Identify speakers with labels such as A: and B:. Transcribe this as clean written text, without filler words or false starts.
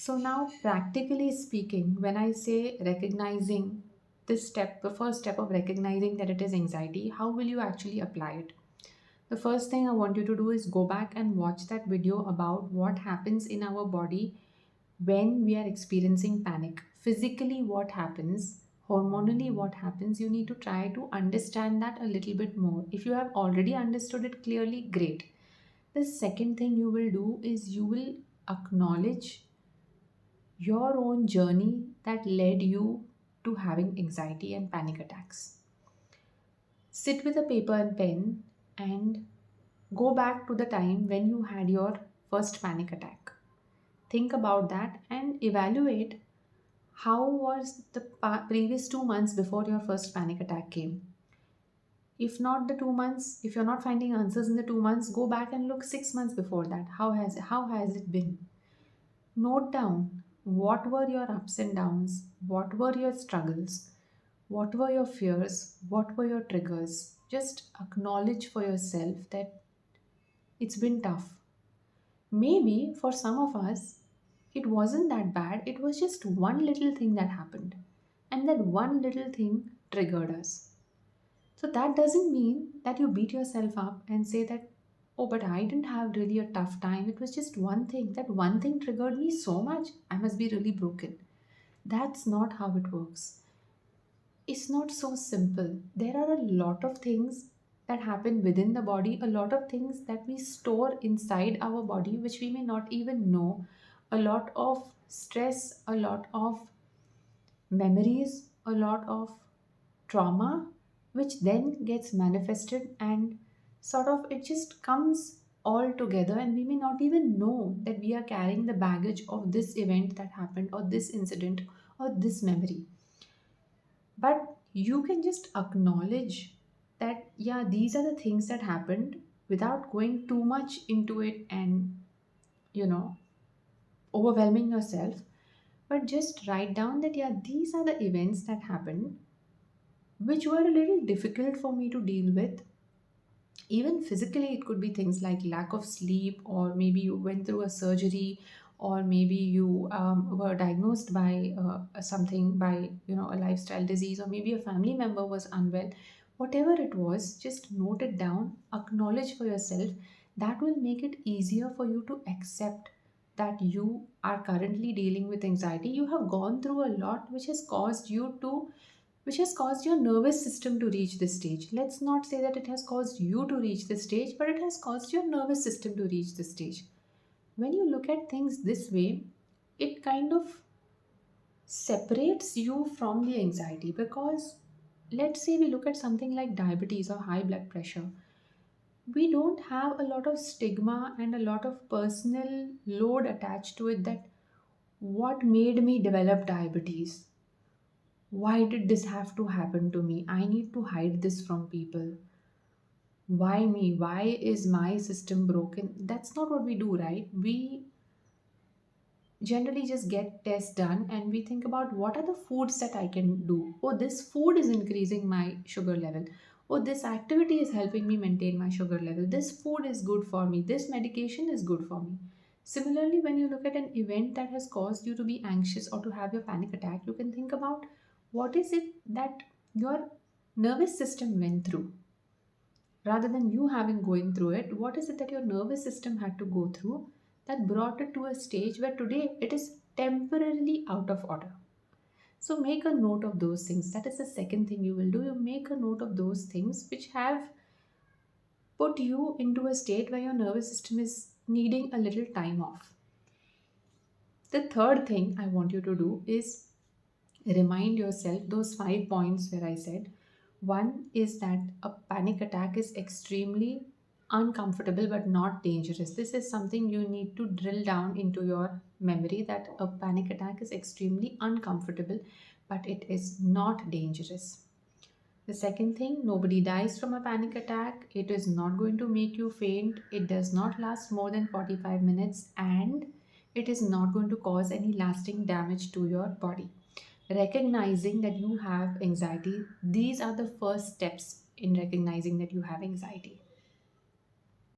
A: So now, practically speaking, when I say recognizing this step, the first step of recognizing that it is anxiety, how will you actually apply it? The first thing I want you to do is go back and watch that video about what happens in our body when we are experiencing panic. Physically, what happens, hormonally, what happens, you need to try to understand that a little bit more. If you have already understood it clearly, great. The second thing you will do is you will acknowledge your own journey that led you to having anxiety and panic attacks. Sit with a paper and pen and go back to the time when you had your first panic attack. Think about that and evaluate how was the previous 2 months before your first panic attack came. If not the 2 months, if you're not finding answers in the 2 months, go back and look 6 months before that. How has it been? Note down what were your ups and downs, what were your struggles, what were your fears, what were your triggers. Just acknowledge for yourself that it's been tough. Maybe for some of us, it wasn't that bad, it was just one little thing that happened, and that one little thing triggered us. So that doesn't mean that you beat yourself up and say that, oh, but I didn't have really a tough time. It was just one thing. That one thing triggered me so much. I must be really broken. That's not how it works. It's not so simple. There are a lot of things that happen within the body, a lot of things that we store inside our body, which we may not even know. A lot of stress, a lot of memories, a lot of trauma, which then gets manifested and sort of it just comes all together, and we may not even know that we are carrying the baggage of this event that happened, or this incident, or this memory. But you can just acknowledge that, yeah, these are the things that happened without going too much into it and, you know, overwhelming yourself. But just write down that, yeah, these are the events that happened which were a little difficult for me to deal with. Even physically, it could be things like lack of sleep, or maybe you went through a surgery, or maybe you were diagnosed by something, by a lifestyle disease, or maybe a family member was unwell. Whatever it was, just note it down, acknowledge for yourself. That will make it easier for you to accept that you are currently dealing with anxiety. You have gone through a lot which has caused your nervous system to reach this stage. Let's not say that it has caused you to reach this stage, but it has caused your nervous system to reach this stage. When you look at things this way, it kind of separates you from the anxiety, because let's say we look at something like diabetes or high blood pressure. We don't have a lot of stigma and a lot of personal load attached to it, that what made me develop diabetes, why did this have to happen to me, I need to hide this from people, why me, why is my system broken. That's not what we do, right? We generally just get tests done and we think about what are the foods that I can do. Oh, this food is increasing my sugar level. Oh, this activity is helping me maintain my sugar level. This food is good for me, this medication is good for me. Similarly, when you look at an event that has caused you to be anxious or to have your panic attack, you can think about what is it that your nervous system went through. Rather than you having going through it, what is it that your nervous system had to go through that brought it to a stage where today it is temporarily out of order. So make a note of those things. That is the second thing you will do. You make a note of those things which have put you into a state where your nervous system is needing a little time off. The third thing I want you to do is remind yourself those 5 points where I said, one is that a panic attack is extremely uncomfortable but not dangerous. This is something you need to drill down into your memory, that a panic attack is extremely uncomfortable but it is not dangerous. The second thing, nobody dies from a panic attack. It is not going to make you faint. It does not last more than 45 minutes, and it is not going to cause any lasting damage to your body. Recognizing that you have anxiety, these are the first steps in recognizing that you have anxiety.